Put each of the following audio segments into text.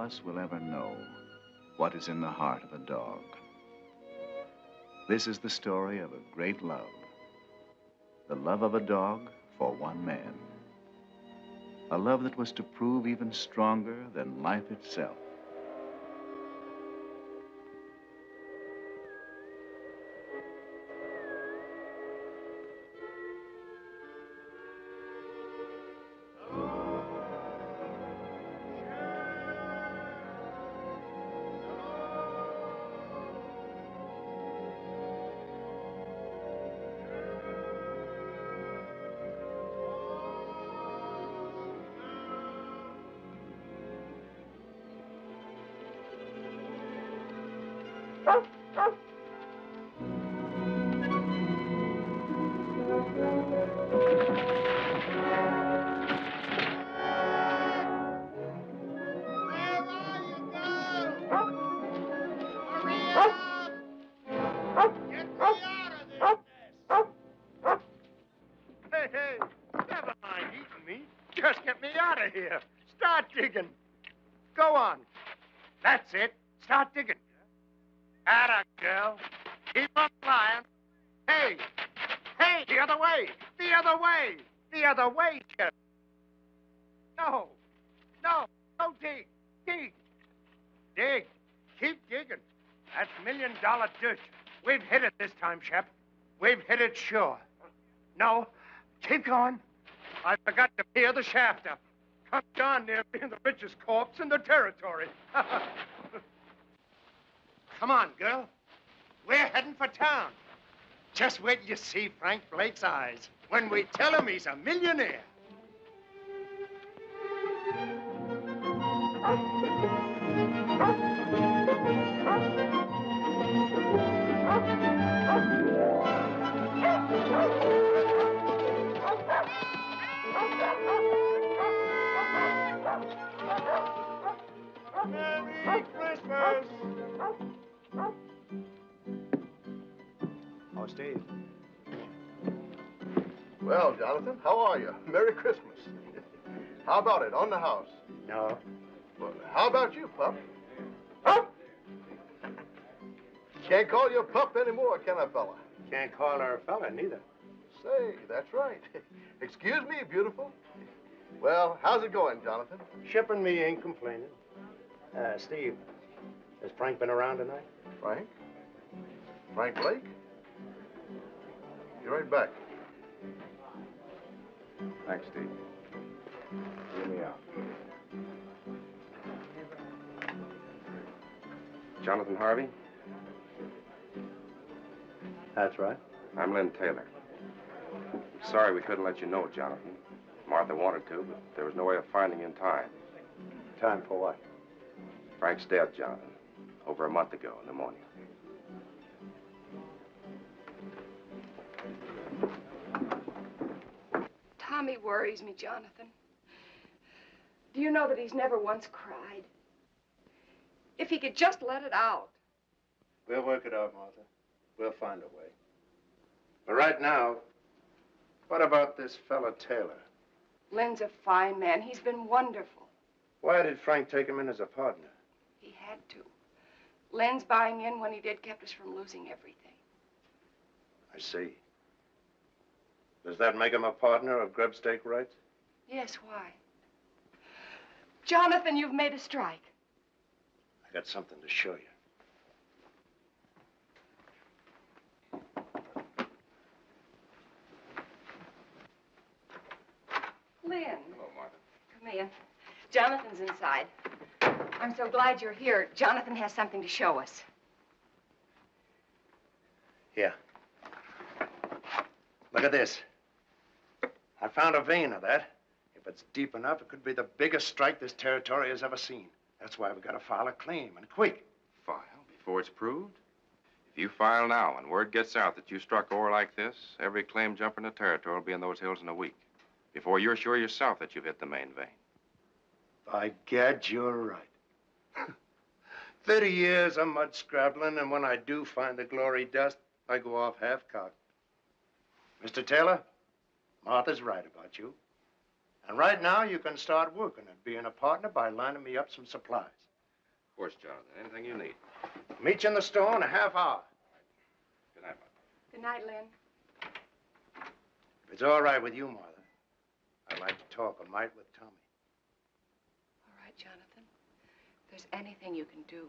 us will ever know what is in the heart of a dog. This is the story of a great love. The love of a dog for one man. A love that was to prove even stronger than life itself. Here. Start digging. Go on. That's it. Start digging. Atta, girl. Keep on flying. Hey. Hey, the other way. The other way. The other way, Sheriff. No. No. Don't dig. Dig. Dig. Keep digging. That's $1 million dirt. We've hit it this time, Shep. We've hit it sure. No. Keep going. I forgot to peer the shaft up. I'm darn near being the richest corpse in the territory. Come on, girl. We're heading for town. Just wait till you see Frank Blake's eyes when we tell him he's a millionaire. Merry Christmas! Oh, Steve. Well, Jonathan, how are you? Merry Christmas. How about it, on the house? No. Well, how about you, pup? Pup! Can't call you a pup anymore, can I, fella? Can't call her a fella, neither. Say, that's right. Excuse me, beautiful. Well, how's it going, Jonathan? Ship and me ain't complaining. Steve, has Frank been around tonight? Frank? Frank Blake? Be right back. Thanks, Steve. Hear me out. Jonathan Harvey? That's right. I'm Lynn Taylor. Sorry we couldn't let you know, Jonathan. Martha wanted to, but there was no way of finding you in time. Time for what? Frank's dead, Jonathan. Over a month ago in the morning. Tommy worries me, Jonathan. Do you know that he's never once cried? If he could just let it out. We'll work it out, Martha. We'll find a way. But right now, what about this fella Taylor? Lynn's a fine man. He's been wonderful. Why did Frank take him in as a partner? He had to. Lynn's buying in when he did kept us from losing everything. I see. Does that make him a partner of grub stake rights? Yes, why? Jonathan, you've made a strike. I got something to show you. Lynn. Hello, Martha. Come in. Jonathan's inside. I'm so glad you're here. Jonathan has something to show us. Here. Look at this. I found a vein of that. If it's deep enough, it could be the biggest strike this territory has ever seen. That's why we've got to file a claim, and quick. File before it's proved? If you file now and word gets out that you struck ore like this, every claim jumper in the territory will be in those hills in a week. Before you're sure yourself that you've hit the main vein. By gad, you're right. 30 years of mud scrabbling, and when I do find the glory dust, I go off half-cocked. Mr. Taylor, Martha's right about you. And right now, you can start working at being a partner by lining me up some supplies. Of course, Jonathan. Anything you need. Meet you in the store in a half hour. Good night, Mother. Good night, Lynn. If it's all right with you, Martha, I'd like to talk a mite with Tommy. All right, Jonathan. If there's anything you can do.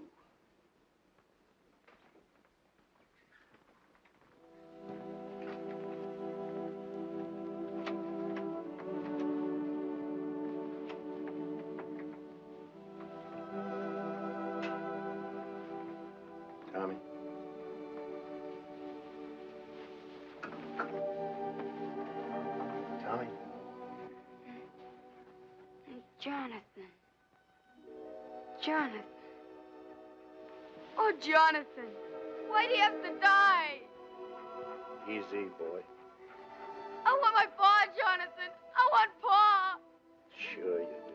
Tommy. Tommy. Jonathan. Jonathan. Oh, Jonathan. Why do you have to die? Easy, boy. I want my paw, Jonathan. I want paw. Sure you do.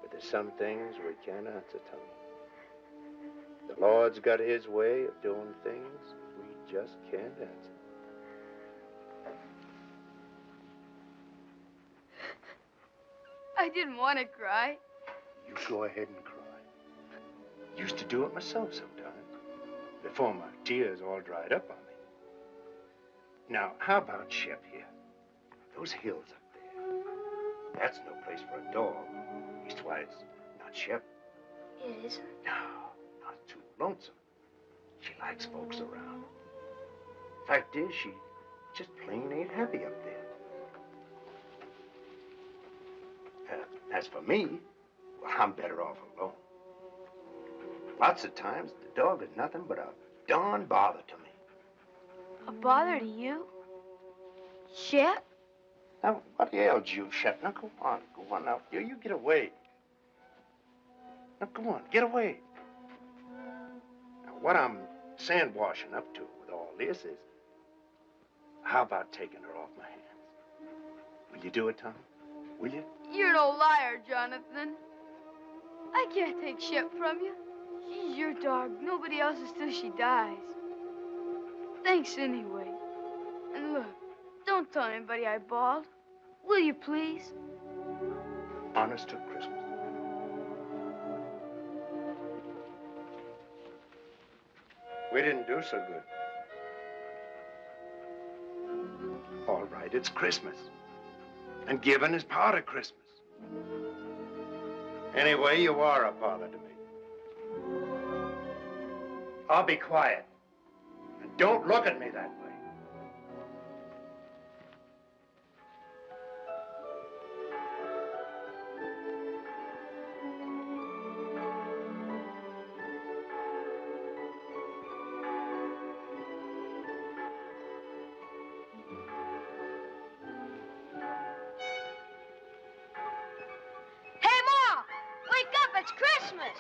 But there's some things we can't answer, Tommy. The Lord's got his way of doing things we just can't answer. I didn't want to cry. You go ahead and cry. Used to do it myself sometimes, before my tears all dried up on me. Now, how about Shep here? Those hills up there. That's no place for a dog. Leastwise, not Shep. It isn't. No, not too lonesome. She likes folks around. Fact is, she just plain ain't happy up there. As for me, well, I'm better off alone. Lots of times, the dog is nothing but a darn bother to me. A bother to you? Shep? Now, what ails you, Shep? Now, go on now. You get away. Now, come on, get away. Now, what I'm sandwashing up to with all this is, how about taking her off my hands? Will you do it, Tom? Will you? You're no liar, Jonathan. I can't take Shep from you. She's your dog. Nobody else's till she dies. Thanks anyway. And look, don't tell anybody I bawled. Will you, please? Honest to Christmas. We didn't do so good. All right, it's Christmas. And giving is part of Christmas. Anyway, you are a bother to me. I'll be quiet. And don't look at me that way. Hey, Ma! Wake up, it's Christmas!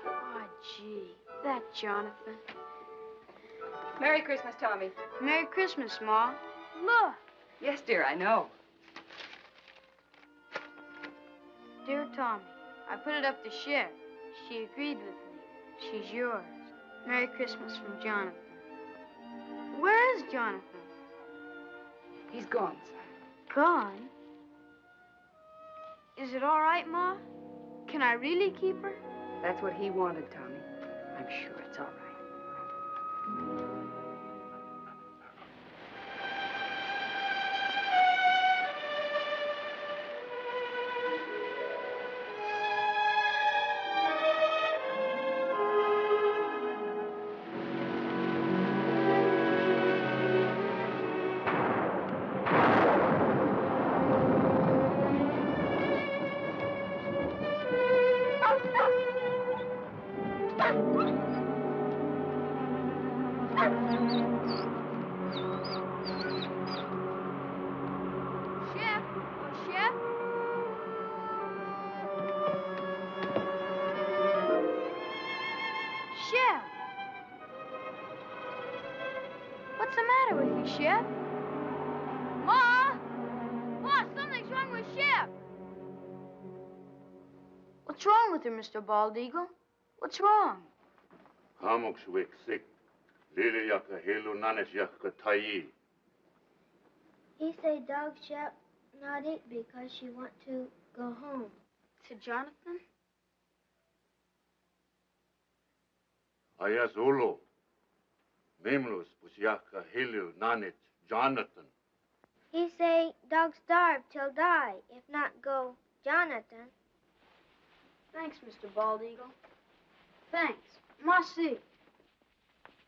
Oh, gee, that Jonathan. Merry Christmas, Tommy. Merry Christmas, Ma. Look. Yes, dear, I know. Dear Tommy, I put it up to Shep. She agreed with me. She's yours. Merry Christmas from Jonathan. Where is Jonathan? He's gone, son. Gone? Is it all right, Ma? Can I really keep her? That's what he wanted, Tommy. I'm sure it's all right. Shep? Oh, Shep? Shep? What's the matter with you, Shep? Ma! Ma, something's wrong with Shep! What's wrong with her, Mr. Bald Eagle? What's wrong? Hamok shwek sik. Lili yaka helu nanes yaka tayi. He say dog shall not eat because she want to go home. To Jonathan? Ayas Ulu. Mimlus Pusyaka Hilu Nanit Jonathan. He say dog starve till die, if not go Jonathan. Thanks, Mr. Bald Eagle. Thanks. Merci.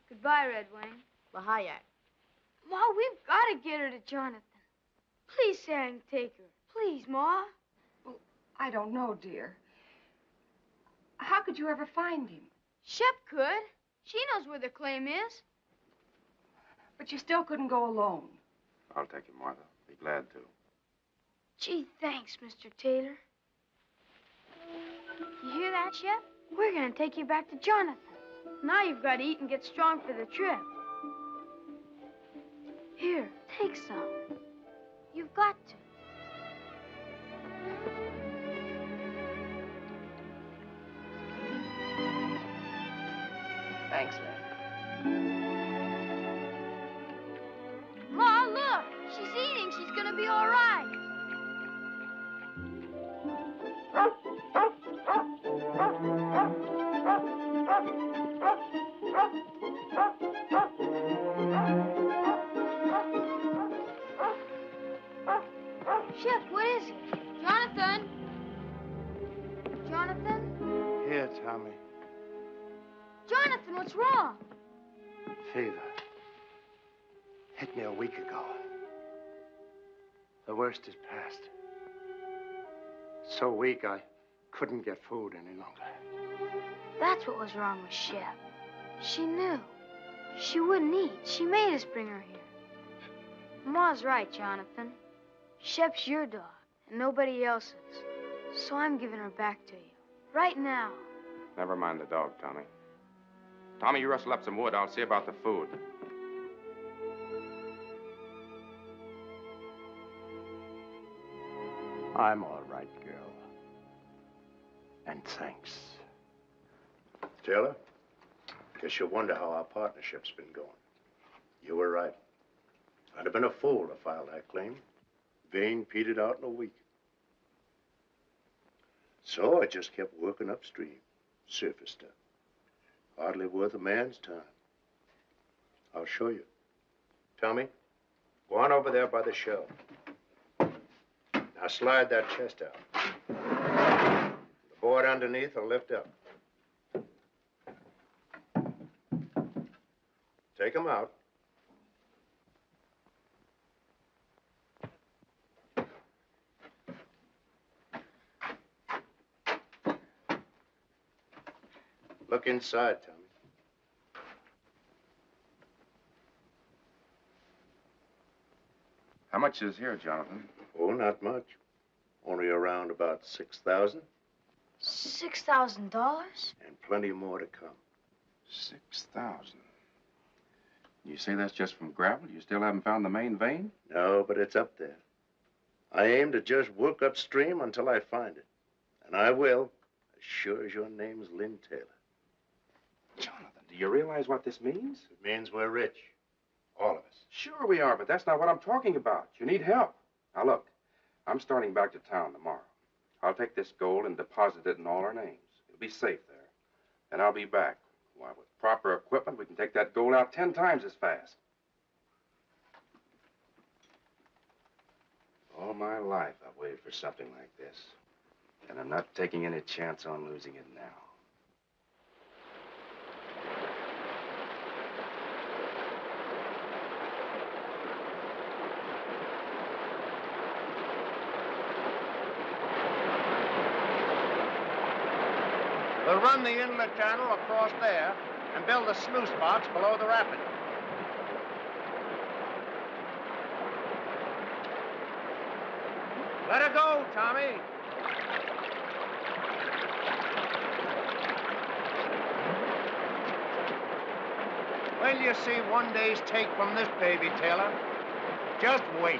Goodbye, Red Wing. Bahayak. Ma, we've got to get her to Jonathan. Please say I can take her. Please, Ma. Well, I don't know, dear. How could you ever find him? Shep could. She knows where the claim is. But you still couldn't go alone. I'll take him, Martha. Be glad to. Gee, thanks, Mr. Taylor. You hear that, Shep? We're going to take you back to Jonathan. Now you've got to eat and get strong for the trip. Here, take some. You've got to. Thanks, Lynn. Ma, look! She's eating. She's going to be all right. Shep, what is it? Jonathan? Jonathan? Here, Tommy. Jonathan, what's wrong? Fever. Hit me a week ago. The worst is past. So weak I couldn't get food any longer. That's what was wrong with Shep. She knew. She wouldn't eat. She made us bring her here. Ma's right, Jonathan. Shep's your dog, and nobody else's. So I'm giving her back to you. Right now. Never mind the dog, Tommy. Tommy, you rustle up some wood. I'll see about the food. I'm all right, girl. And thanks. Taylor, guess you wonder how our partnership's been going. You were right. I'd have been a fool to file that claim. Vein petered out in a week. So I just kept working upstream, surface stuff. Hardly worth a man's time. I'll show you. Tommy, go on over there by the shelf. Now slide that chest out. The board underneath will lift up. Take them out. Look inside, Tommy. How much is here, Jonathan? Oh, not much. Only around about 6,000. $6,000? And plenty more to come. 6,000. You say that's just from gravel? You still haven't found the main vein? No, but it's up there. I aim to just work upstream until I find it. And I will, as sure as your name's Lynn Taylor. Jonathan, do you realize what this means? It means we're rich. All of us. Sure we are, but that's not what I'm talking about. You need help. Now, look, I'm starting back to town tomorrow. I'll take this gold and deposit it in all our names. It'll be safe there. And I'll be back. Why, with proper equipment, we can take that gold out 10 times as fast. All my life, I've waited for something like this. And I'm not taking any chance on losing it now. We'll run the inlet channel across there and build a sluice box below the rapid. Let her go, Tommy. When you see one day's take from this baby, Taylor, just wait.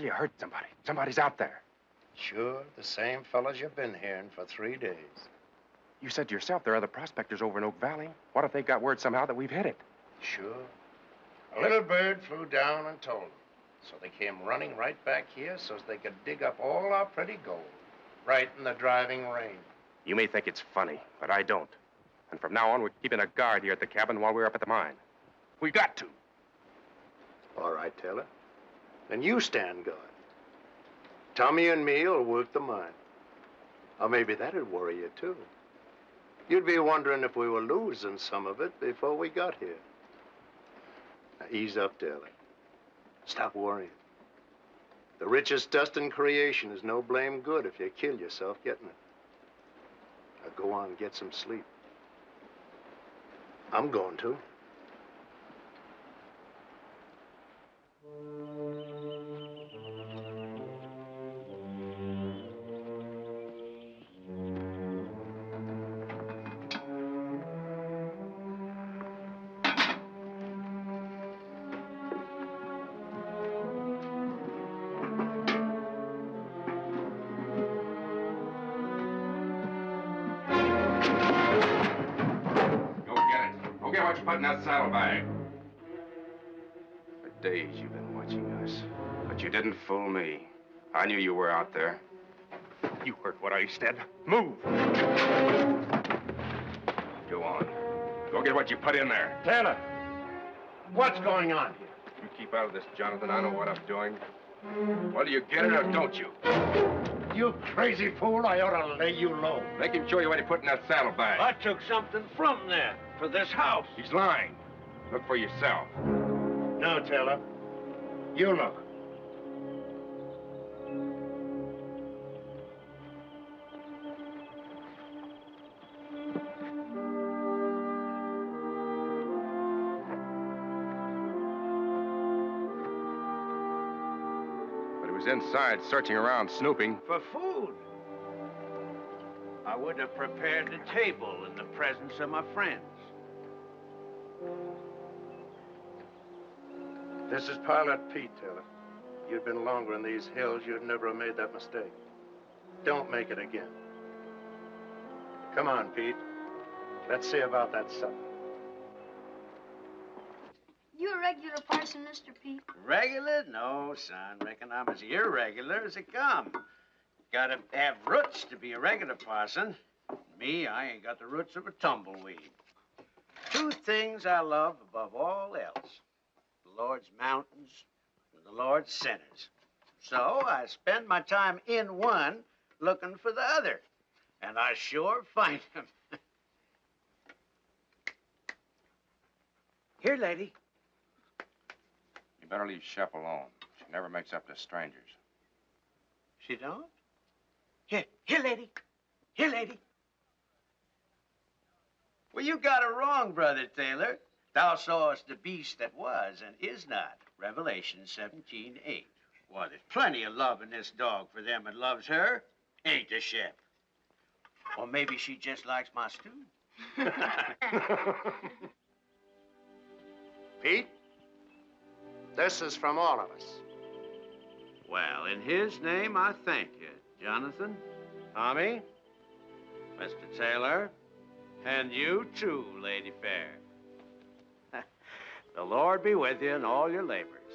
you heard somebody. Somebody's out there. Sure, the same fellas you've been hearing for 3 days. You said to yourself there are other prospectors over in Oak Valley. What if they got word somehow that we've hit it? Sure. A little bird flew down and told them. So they came running right back here so as they could dig up all our pretty gold. Right in the driving rain. You may think it's funny, but I don't. And from now on, we're keeping a guard here at the cabin while we're up at the mine. We got to. All right, Taylor. Then you stand guard. Tommy and me will work the mine. Or maybe that'd worry you, too. You'd be wondering if we were losing some of it before we got here. Now, ease up, Taylor. Stop worrying. The richest dust in creation is no blame good if you kill yourself getting it. Now, go on and get some sleep. I'm going to. Put in that saddlebag. For days you've been watching us, but you didn't fool me. I knew you were out there. You heard what I said. Move! Go on. Go get what you put in there. Taylor, what's going on here? You keep out of this, Jonathan. I know what I'm doing. Well, do you get it or don't you? You crazy fool, I ought to lay you low. Make him show you what he put in that saddlebag. I took something from there for this house. He's lying. Look for yourself. No, Taylor. You look. But he was inside, searching around, snooping. For food. I would have prepared the table in the presence of my friends. This is Pilot Pete, Taylor. You'd been longer in these hills, you'd never have made that mistake. Don't make it again. Come on, Pete. Let's see about that supper. You a regular parson, Mr. Pete? Regular? No, son. Reckon I'm as irregular as it come. Gotta have roots to be a regular parson. Me, I ain't got the roots of a tumbleweed. 2 things I love above all else. The Lord's mountains and the Lord's sinners. So I spend my time in one looking for the other. And I sure find them. Here, lady. You better leave Shep alone. She never makes up to strangers. She don't? Here, lady. Here, lady. Well, you got it wrong, Brother Taylor. Thou sawest the beast that was and is not. Revelation 17:8. Well, there's plenty of love in this dog for them that loves her. Ain't there, Shep? Or maybe she just likes my stew. Pete, this is from all of us. Well, in his name, I thank you, Jonathan, Tommy, Mr. Taylor, and you too, Lady Fair. The Lord be with you in all your labors.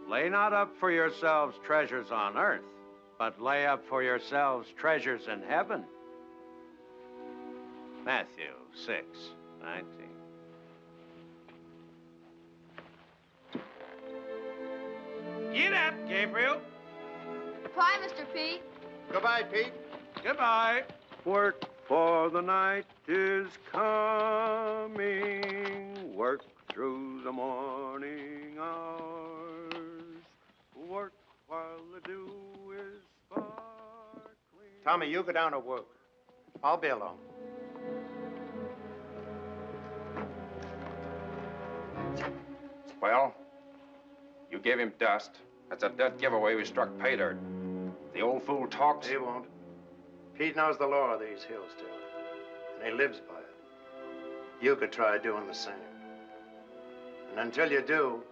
Lay not up for yourselves treasures on earth, but lay up for yourselves treasures in heaven. Matthew 6:19. Get up, Gabriel. Bye, Mr. Pete. Goodbye, Pete. Goodbye. Work, for the night is coming. Work through the morning hours. Work while the dew is sparkling. Tommy, you go down to work. I'll be along. Well, you gave him dust. That's a dead giveaway we struck pay dirt. The old fool talks. He won't. Pete knows the law of these hills, Taylor, and he lives by it. You could try doing the same. And until you do,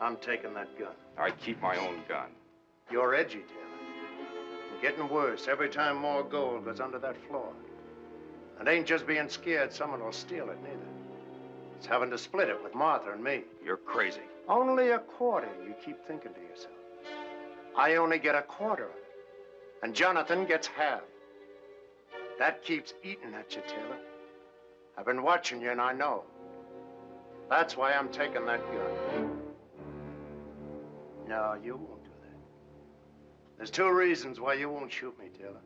I'm taking that gun. I keep my own gun. You're edgy, Taylor. And getting worse every time more gold goes under that floor. It ain't just being scared someone will steal it, neither. It's having to split it with Martha and me. You're crazy. Only a quarter, you keep thinking to yourself. I only get a quarter of it. And Jonathan gets half. That keeps eating at you, Taylor. I've been watching you, and I know. That's why I'm taking that gun. No, you won't do that. There's two reasons why you won't shoot me, Taylor.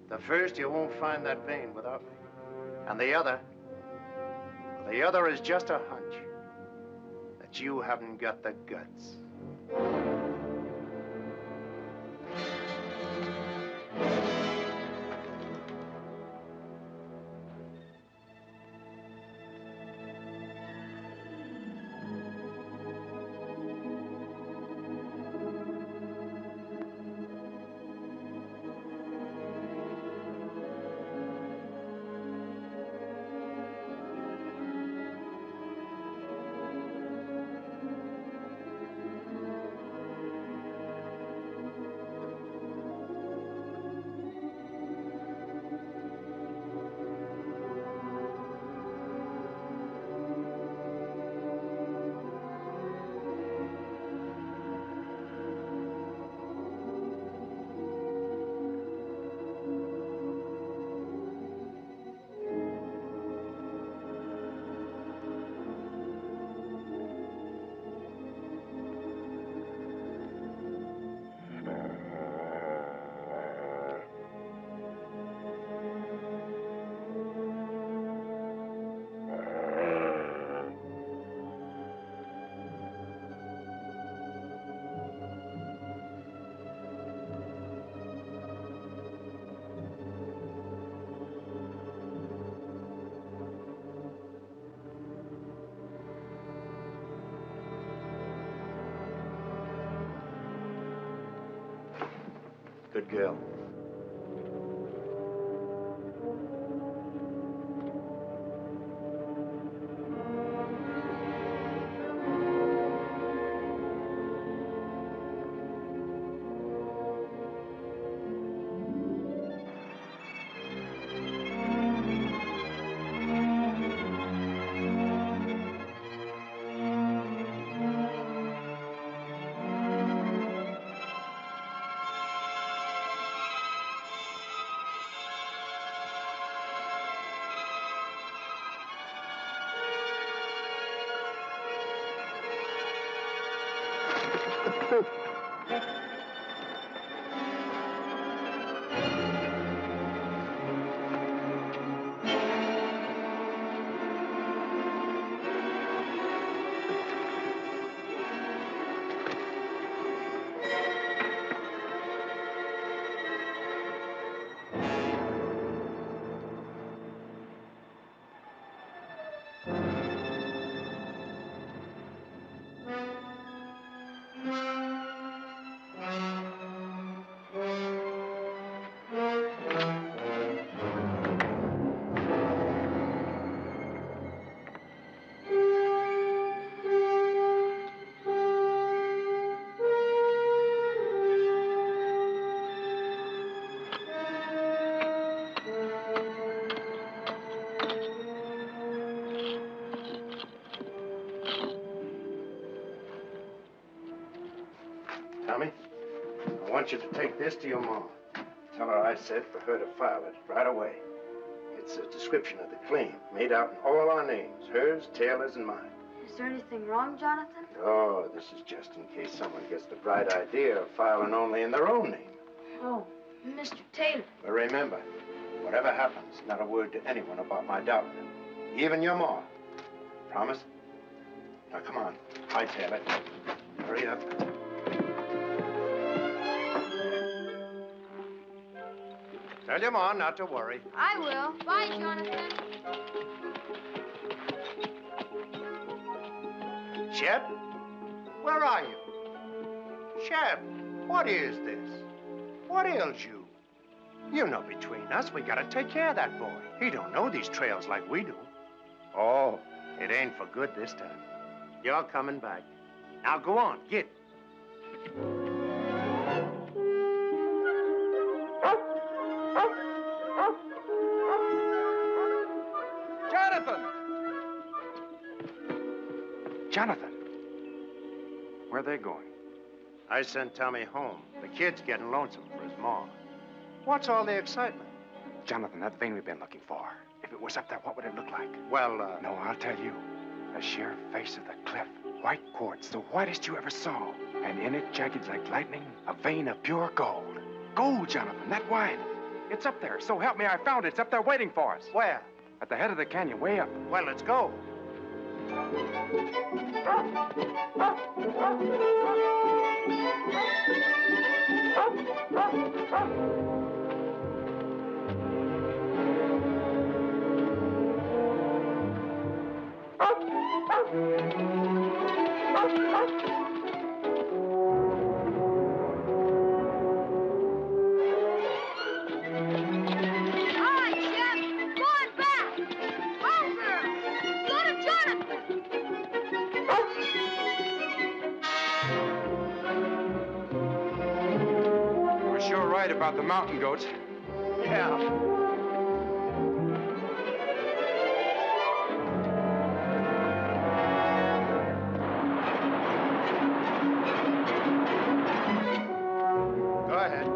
The first, you won't find that vein without me. And the other is just a hunch that you haven't got the guts. Good girl. Tommy, I want you to take this to your mom. Tell her I said for her to file it right away. It's a description of the claim, made out in all our names, hers, Taylor's, and mine. Is there anything wrong, Jonathan? Oh, this is just in case someone gets the bright idea of filing only in their own name. Oh, Mr. Taylor. But remember, whatever happens, not a word to anyone about my doubting him. Even your ma. Promise? Now, come on. Hightail it. Hurry up. Tell your ma not to worry. I will. Bye, Jonathan. Shep? Where are you? Shep, what is this? What ails you? You know between us, we gotta take care of that boy. He don't know these trails like we do. Oh, it ain't for good this time. You're coming back. Now go on, get. Jonathan. Where are they going? I sent Tommy home. The kid's getting lonesome for his mom. What's all the excitement? Jonathan, that vein we've been looking for. If it was up there, what would it look like? Well, No, I'll tell you. The sheer face of the cliff. White quartz, the whitest you ever saw. And in it, jagged like lightning, a vein of pure gold. Gold, Jonathan, that wide. It's up there. So help me, I found it. It's up there waiting for us. Where? At the head of the canyon, way up. Well, let's go. We're sure right about the mountain goats. Yeah. Go ahead.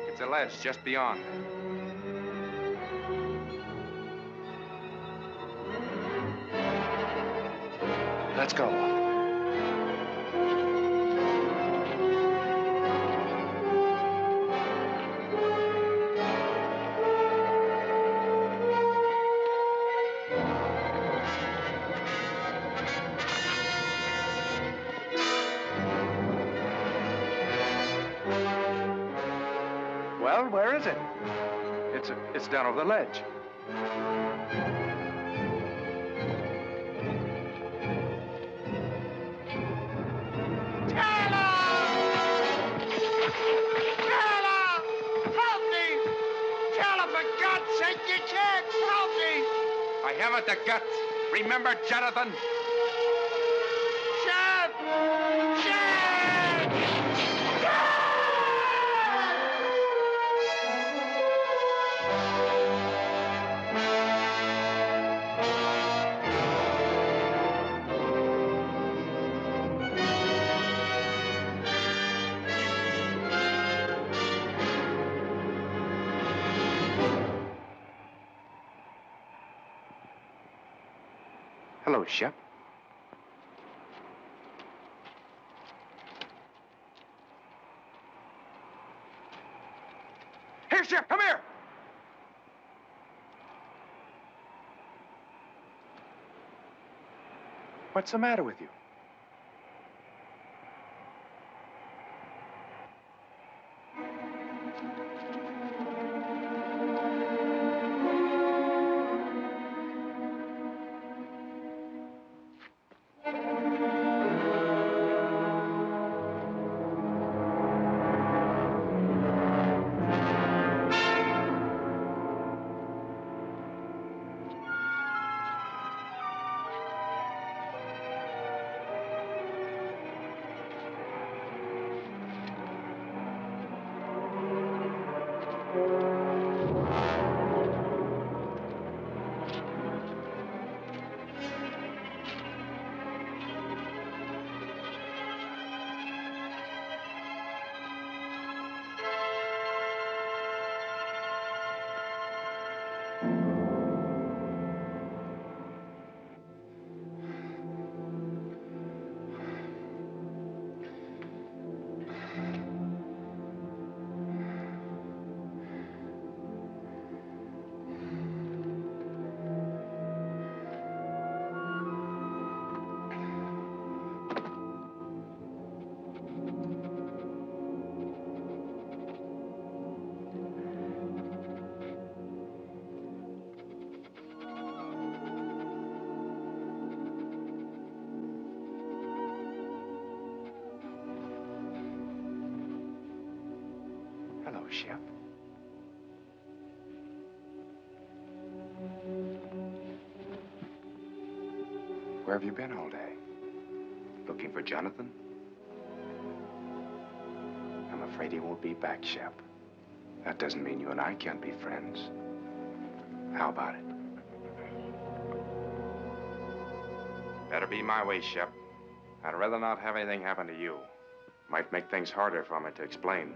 It's a ledge just beyond. Let's go. Well, where is it? It's down over the ledge. I haven't the guts. Remember, Jonathan? Hello, Shep. Here, Shep, come here! What's the matter with you? Hello, Shep. Where have you been all day? Looking for Jonathan? I'm afraid he won't be back, Shep. That doesn't mean you and I can't be friends. How about it? Better be my way, Shep. I'd rather not have anything happen to you. Might make things harder for me to explain.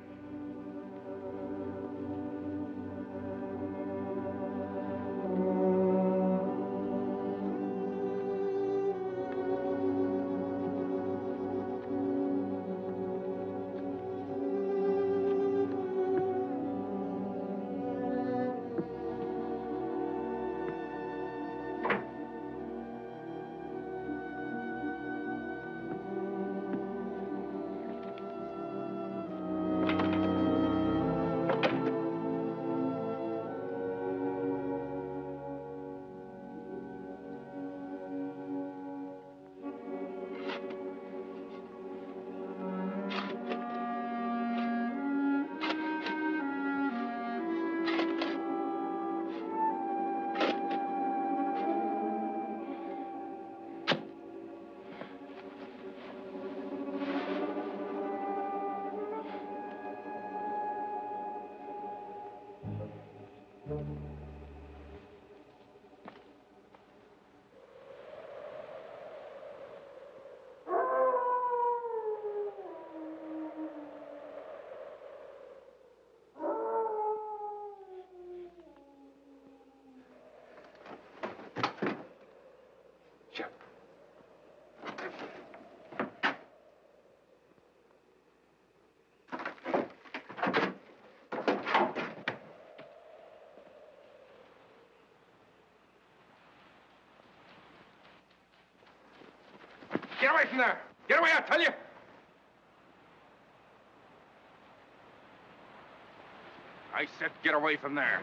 Get away from there! Get away, I tell you! I said get away from there.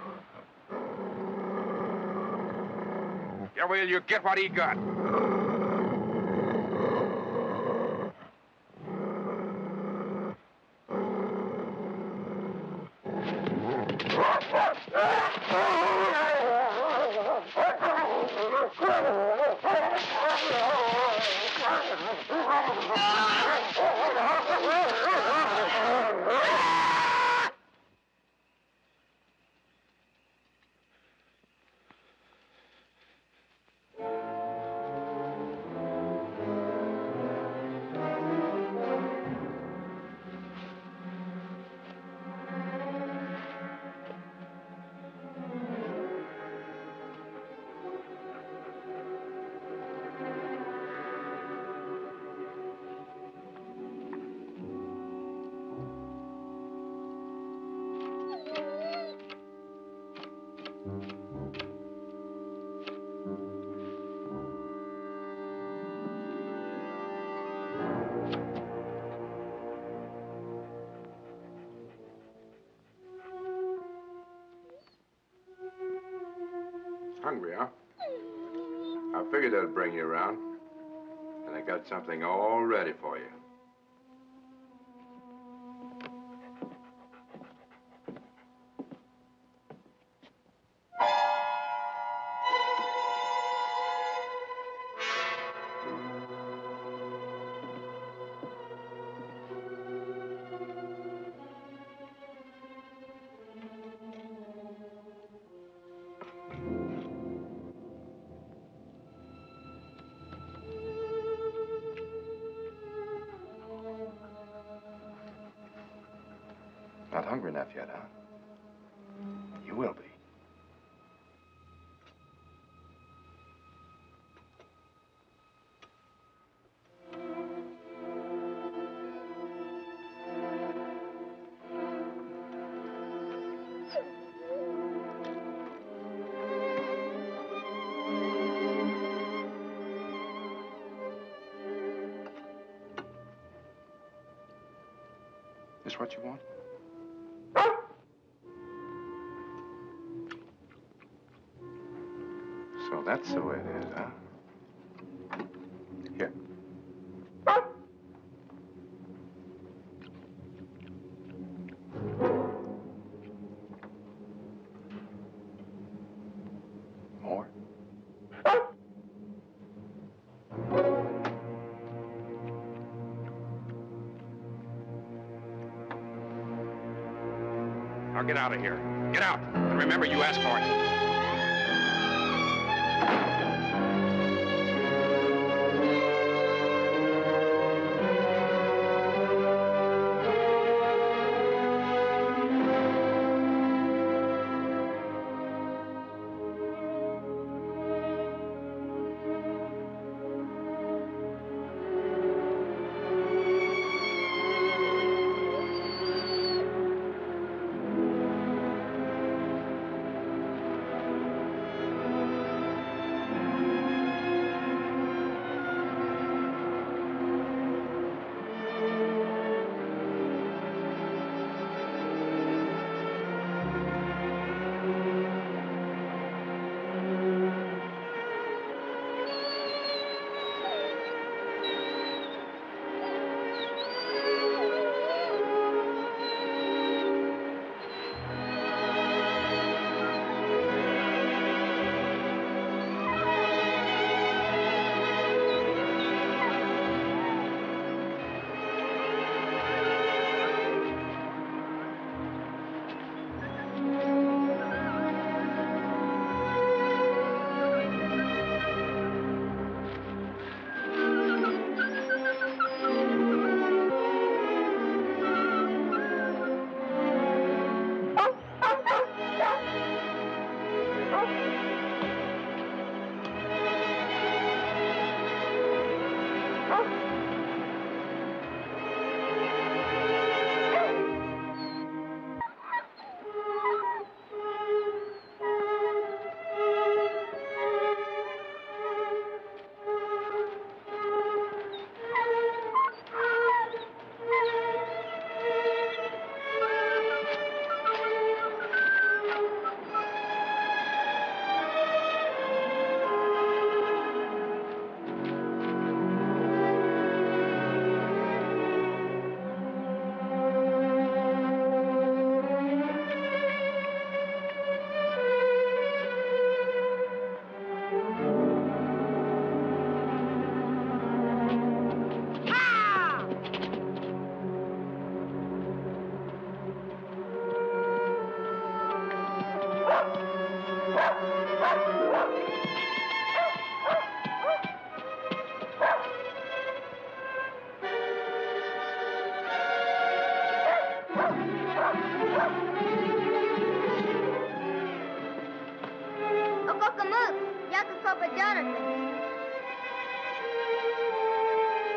Get away or you get what he got. Hungry, huh? I figured that'd bring you around. And I got something all ready for you. Not hungry enough yet, huh? You will be. This what you want? So that's the way it is, huh? Here. or get out of here. Get out. And remember, you asked for it.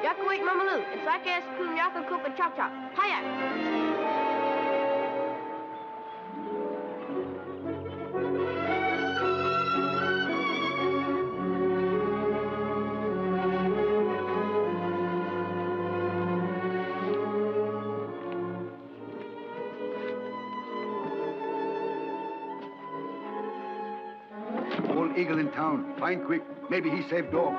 Yakuik Mamalu, and Sakas Kum Yakukup and Chop Chop. Hiya! Old eagle in town. Find quick. Maybe he saved dog.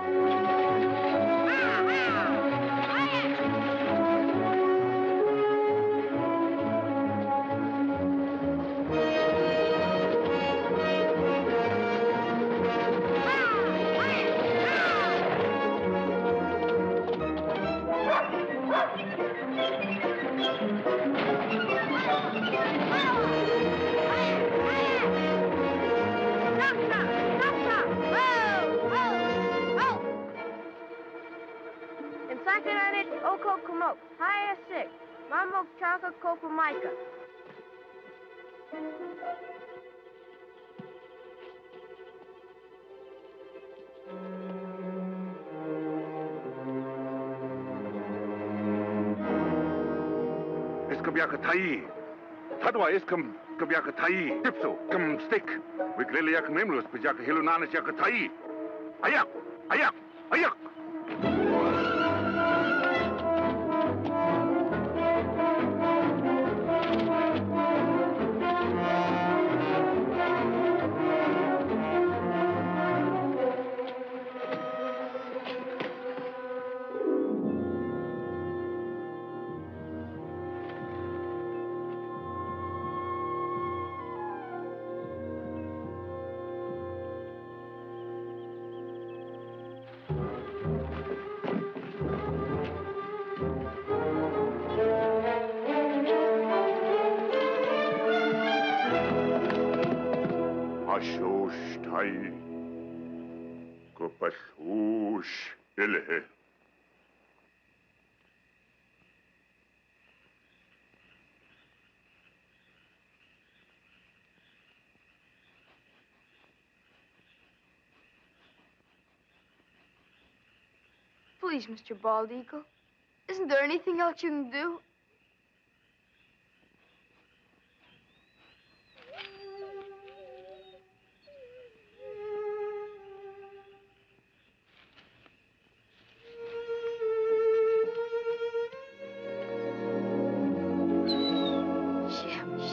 Oko Kumok, Hiya 6, Mamok Chaka Kopa Micah. Iskabiakatai. Tadwa iskam kabiakatai. Dipso, kam stick. Wikrele yak memlus, pajaka hilunanas yakatai. Ayak! Ayak! Ayak! Kashush ilhe. Please, Mr. Bald Eagle. Isn't there anything else you can do?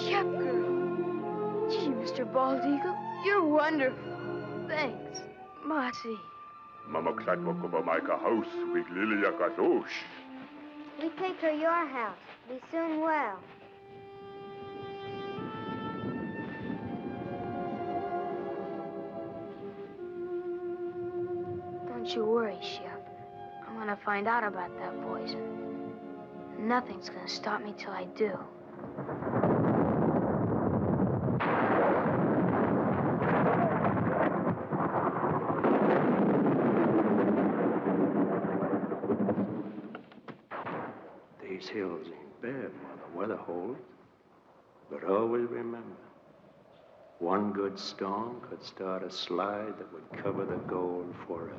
Shep girl. Gee, Mr. Bald Eagle, you're wonderful. Thanks, Mossy. Mama Klatwakova Maika house, big Lilia Kashush. We take her your house. Be soon well. Don't you worry, Shep. I'm gonna find out about that poison. Nothing's gonna stop me till I do. These hills ain't bad while the weather holds. But always remember, one good storm could start a slide that would cover the gold forever.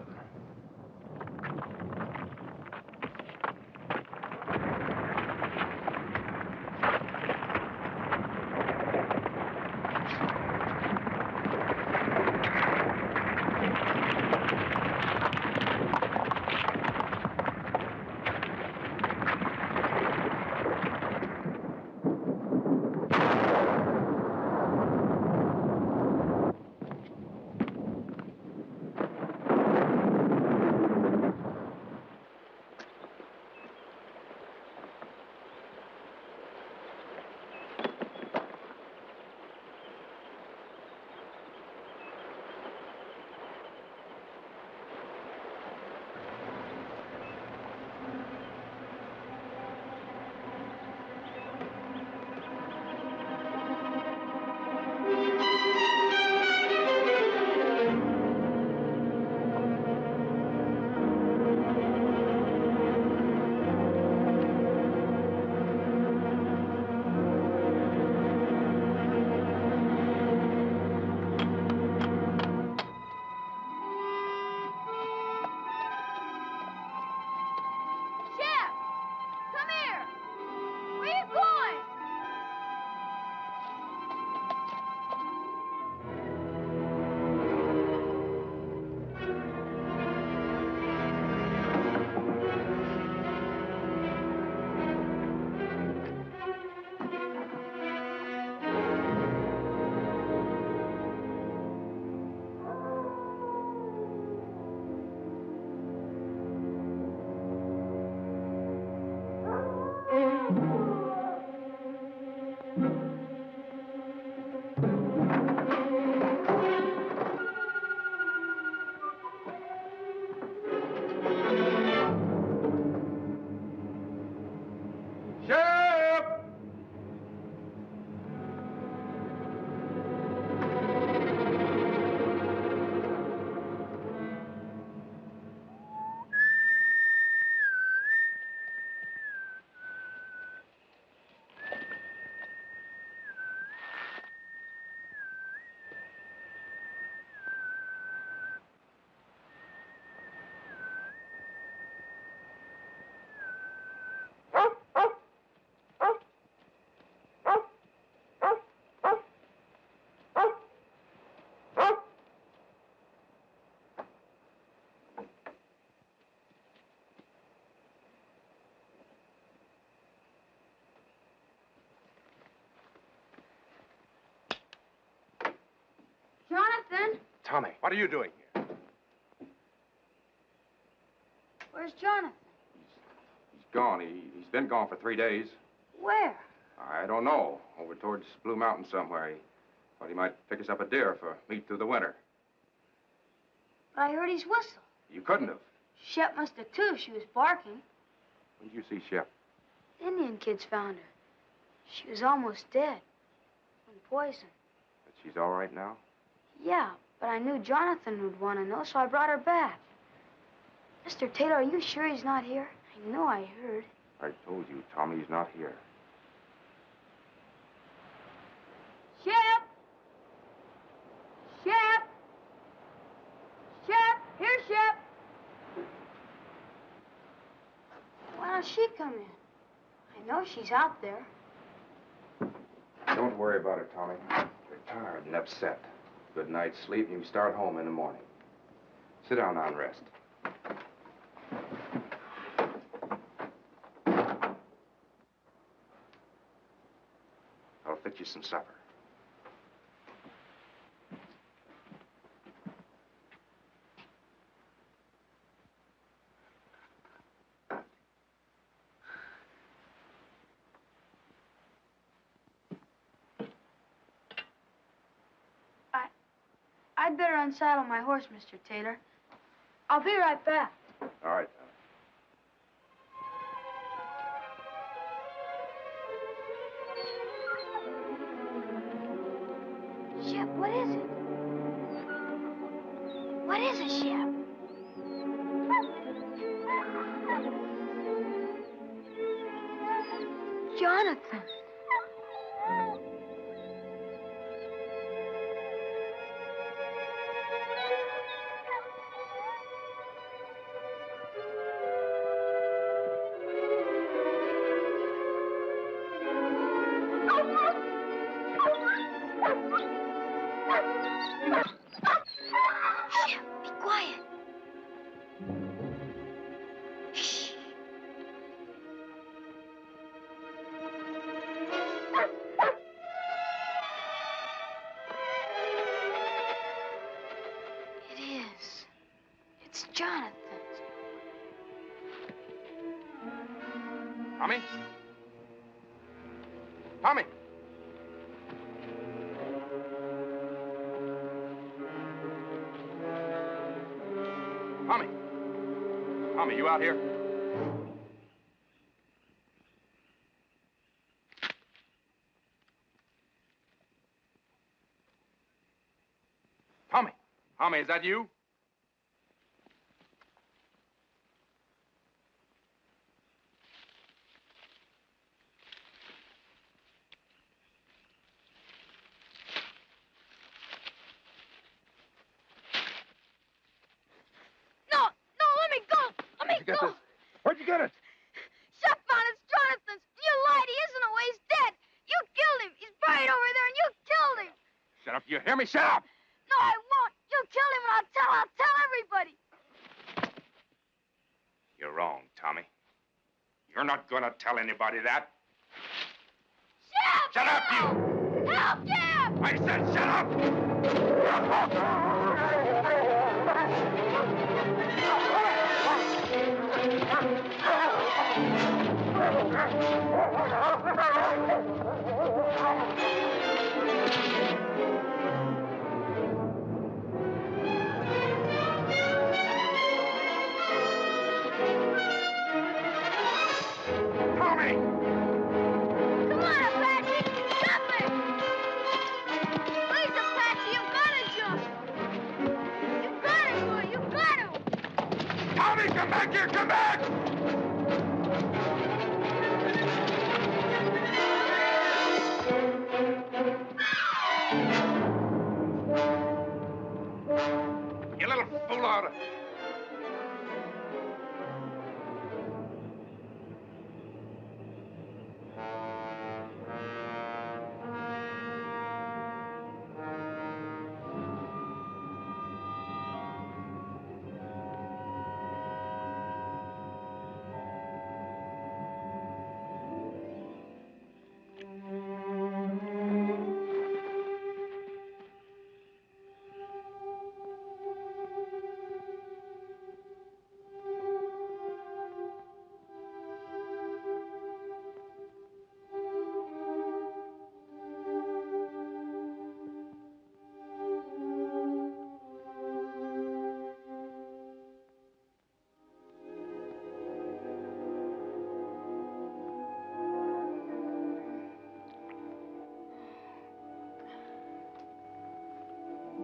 Jonathan? Tommy, what are you doing here? Where's Jonathan? He's gone. He's been gone for 3 days. Where? I don't know. Over towards Blue Mountain somewhere. He thought he might pick us up a deer for meat through the winter. But I heard his whistle. You couldn't have. Shep must have too if she was barking. When did you see Shep? The Indian kids found her. She was almost dead. From poison. But she's all right now? Yeah, but I knew Jonathan would want to know, so I brought her back. Mr. Taylor, are you sure he's not here? I know I heard. I told you, Tommy's not here. Shep! Shep! Shep! Here, Shep! Why don't she come in? I know she's out there. Don't worry about it, Tommy. You're tired and upset. Good night's sleep, and you start home in the morning. Sit down now and rest. I'll fix you some supper. I'd better unsaddle my horse, Mr. Taylor. I'll be right back. All right, Tommy. Shep, what is it? What is it, Shep? Jonathan. Jonathan. Tommy? Tommy! Tommy! Tommy, you out here? Tommy! Tommy, is that you? Get this. Where'd you get it? Shep found it. It's Jonathan's. You lied. He isn't away. He's dead. You killed him. He's buried over there, and you killed him. Shut up. You hear me? Shut up! No, I won't. You killed him, and I'll tell everybody. You're wrong, Tommy. You're not gonna tell anybody that. Shep! Shut up, you! Help, Shep! I said shut up! Tommy! Come on, Apache! Jump it! Please, Apache, you've got to jump! You've got to, boy! You've got to! Tommy, come back here! Come back! You little fool out of...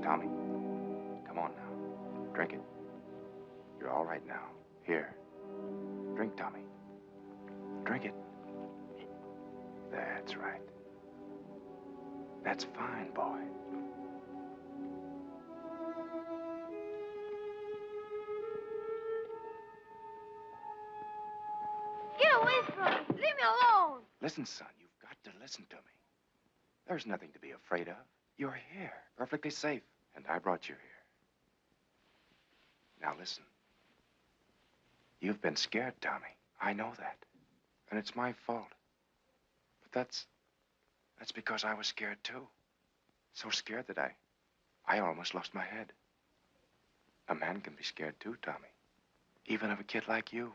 Tommy, come on now. Drink it. You're all right now. Here. Drink, Tommy. Drink it. That's right. That's fine, boy. Get away from me. Leave me alone. Listen, son, you've got to listen to me. There's nothing to be afraid of. You're here, perfectly safe, and I brought you here. Now listen. You've been scared, Tommy. I know that. And it's my fault. But that's because I was scared, too. So scared that I almost lost my head. A man can be scared, too, Tommy. Even of a kid like you.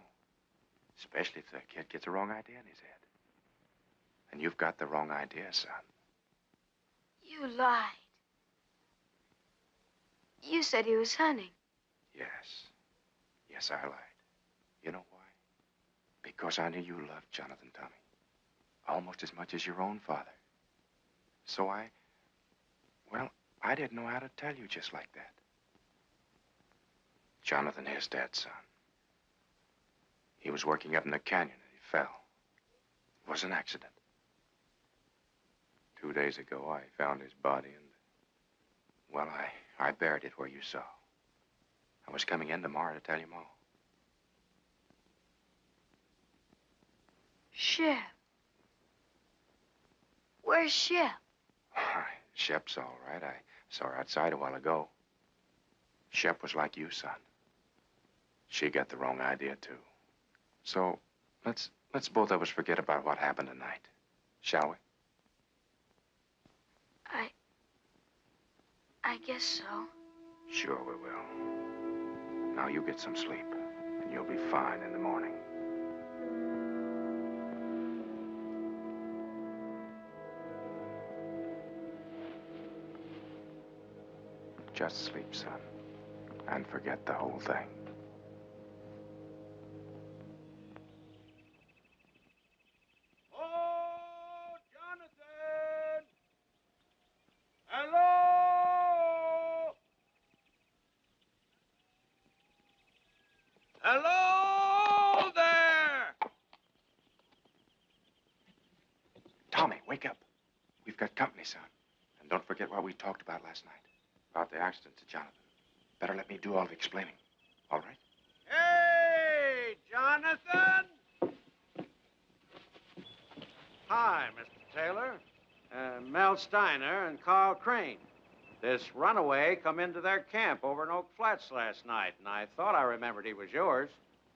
Especially if the kid gets the wrong idea in his head. And you've got the wrong idea, son. You lied. You said he was hunting. Yes. Yes, I lied. You know why? Because I knew you loved Jonathan, Tommy. Almost as much as your own father. So I didn't know how to tell you just like that. Jonathan is dead, son. He was working up in the canyon and he fell. It was an accident. 2 days ago, I found his body and, well, I buried it where you saw. I was coming in tomorrow to tell you more. Shep. Where's Shep? Shep's all right. I saw her outside a while ago. Shep was like you, son. She got the wrong idea, too. So, let's both of us forget about what happened tonight. Shall we? I guess so. Sure we will. Now you get some sleep, and you'll be fine in the morning. Just sleep, son, and forget the whole thing. Oh, Jonathan! Hello! Hello there! Tommy, wake up. We've got company, son. And don't forget what we talked about last night. About the accident to Jonathan. Better let me do all the explaining. All right? Hey, Jonathan! Hi, Mr. Taylor. Mel Steiner and Carl Crane. This runaway come into their camp over in Oak Flats last night, and I thought I remembered he was yours.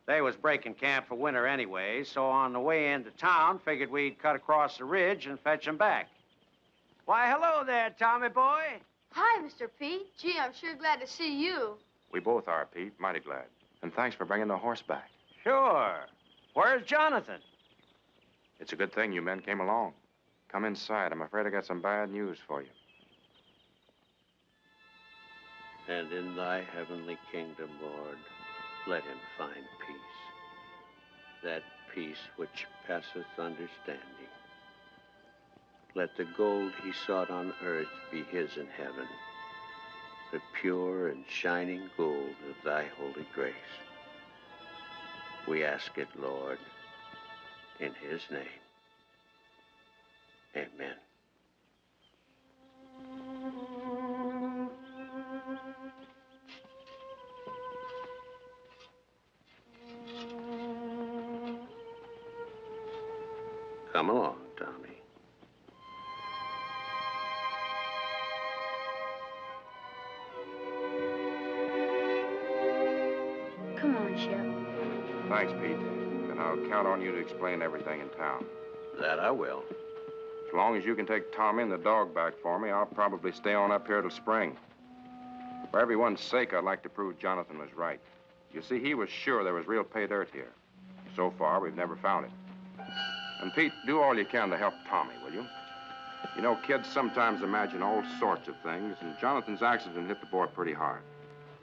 They was breaking camp for winter anyway, so on the way into town, figured we'd cut across the ridge and fetch him back. Why, hello there, Tommy boy. Hi, Mr. Pete. Gee, I'm sure glad to see you. We both are, Pete. Mighty glad. And thanks for bringing the horse back. Sure. Where's Jonathan? It's a good thing you men came along. Come inside. I'm afraid I got some bad news for you. And in thy heavenly kingdom, Lord, let him find peace. That peace which passeth understanding. Let the gold he sought on earth be his in heaven, the pure and shining gold of thy holy grace. We ask it, Lord, in his name. Amen. Come along, Tommy. Come on, Shep. Thanks, Pete. And I'll count on you to explain everything in town. That I will. As long as you can take Tommy and the dog back for me, I'll probably stay on up here till spring. For everyone's sake, I'd like to prove Jonathan was right. You see, he was sure there was real pay dirt here. So far, we've never found it. And Pete, do all you can to help Tommy, will you? You know, kids sometimes imagine all sorts of things, and Jonathan's accident hit the boy pretty hard.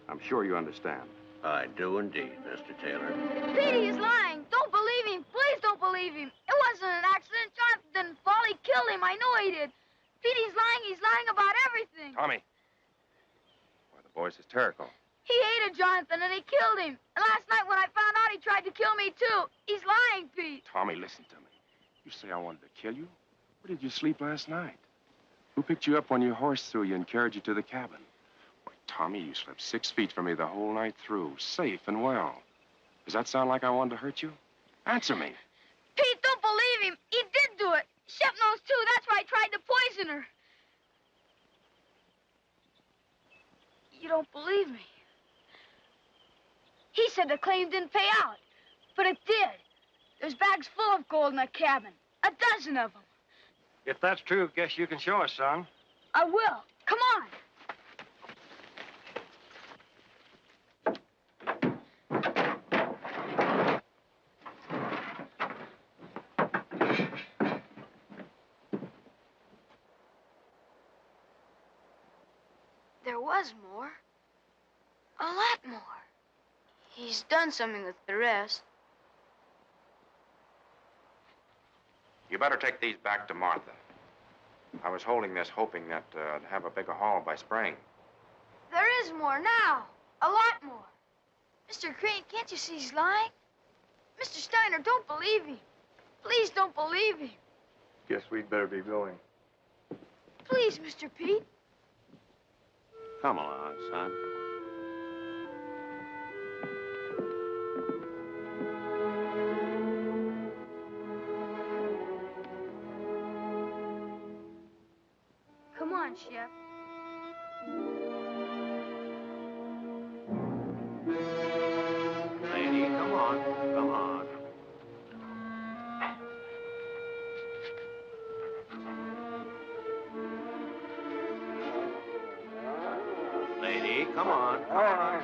I'm sure you understand. I do indeed, Mr. Taylor. Petey is lying. Don't believe him. Please don't believe him. It wasn't an accident. Jonathan didn't fall. He killed him. I know he did. Petey's lying. He's lying about everything. Tommy. Boy, the boy's hysterical. He hated Jonathan, and he killed him. And last night when I found out me, too. He's lying, Pete. Tommy, listen to me. You say I wanted to kill you? Where did you sleep last night? Who picked you up when your horse threw you and carried you to the cabin? Why, Tommy, you slept 6 feet from me the whole night through, safe and well. Does that sound like I wanted to hurt you? Answer me. Pete, don't believe him. He did do it. Shep knows, too. That's why I tried to poison her. You don't believe me. He said the claim didn't pay out, but it did. There's bags full of gold in that cabin. 12 of them. If that's true, guess you can show us, son. I will. Come on. There was more. A lot more. He's done something with the rest. You better take these back to Martha. I was holding this hoping that I'd have a bigger haul by spring. There is more now. A lot more. Mr. Crane, can't you see he's lying? Mr. Steiner, don't believe him. Please don't believe him. Guess we'd better be going. Please, Mr. Pete. Come along, son. Come on, Shep. Lady, come on. Come on. Lady, come on. Come on.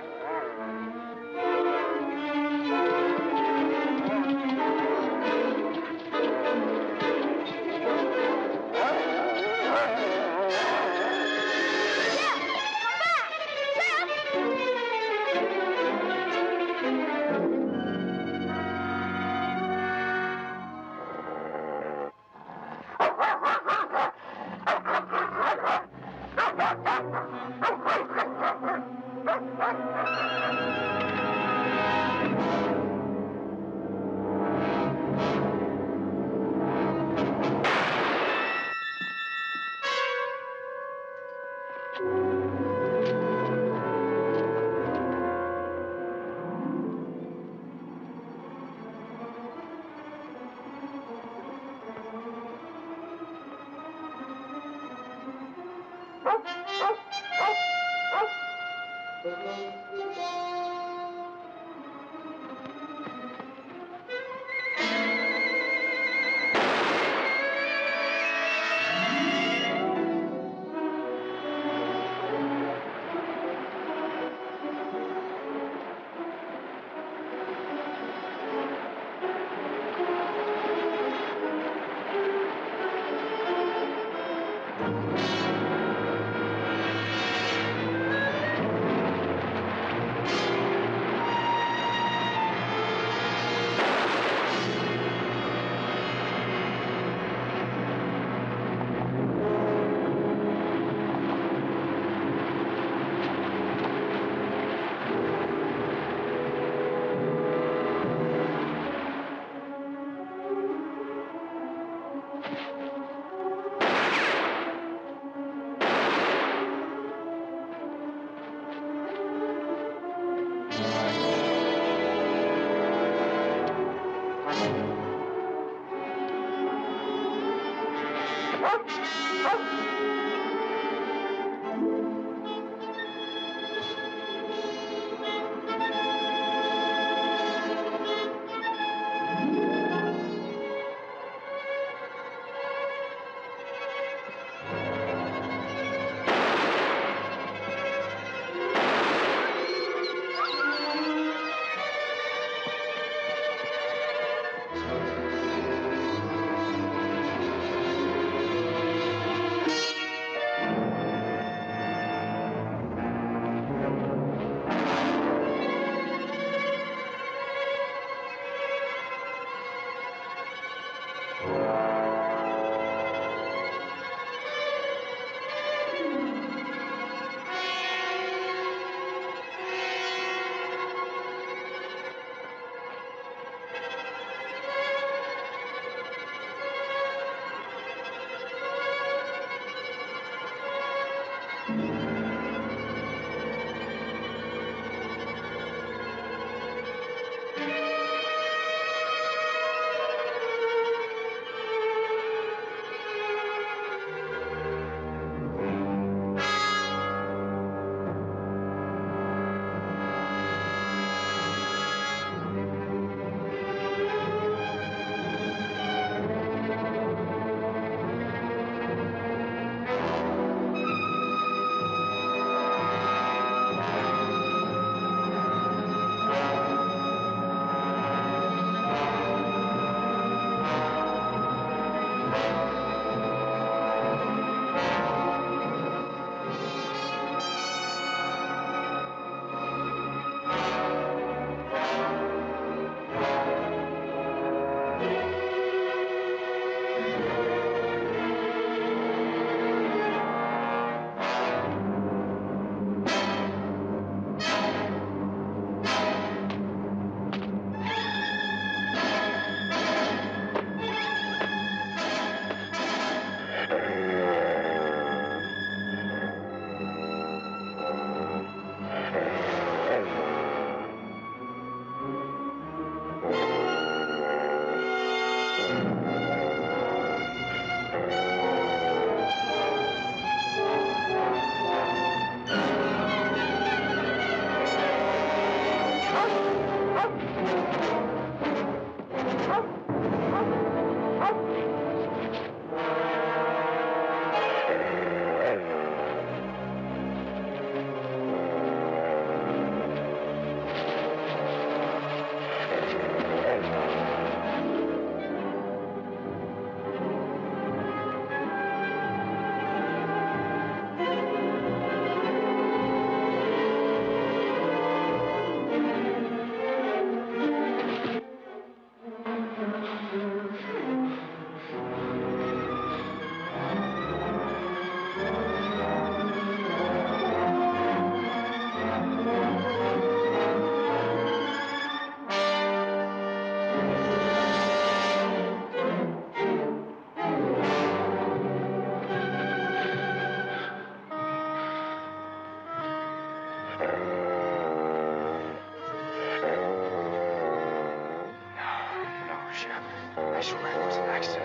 I swear it was an accident.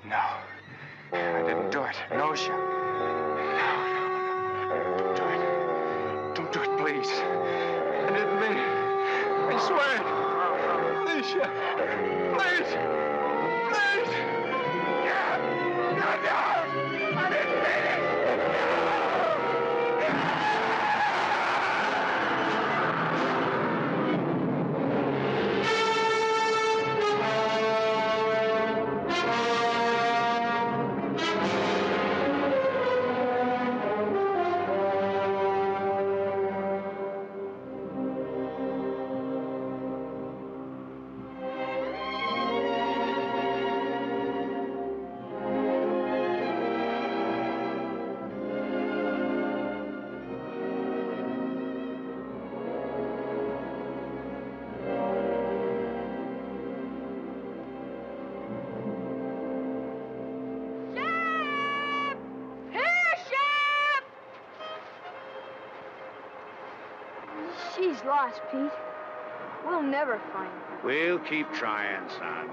No. I didn't do it. No, Shep. No. Don't do it. Don't do it, please. I didn't mean it. I swear it. Please, Shep. Please. Please. No. I didn't mean it. She's lost, Pete. We'll never find her. We'll keep trying, son.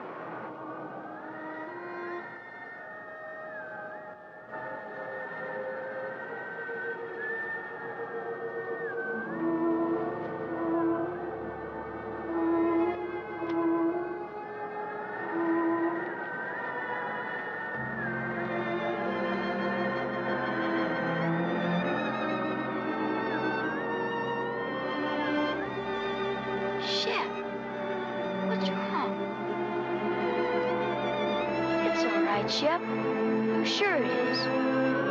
Shep, what's wrong? It's all right, Shep. I'm sure it is.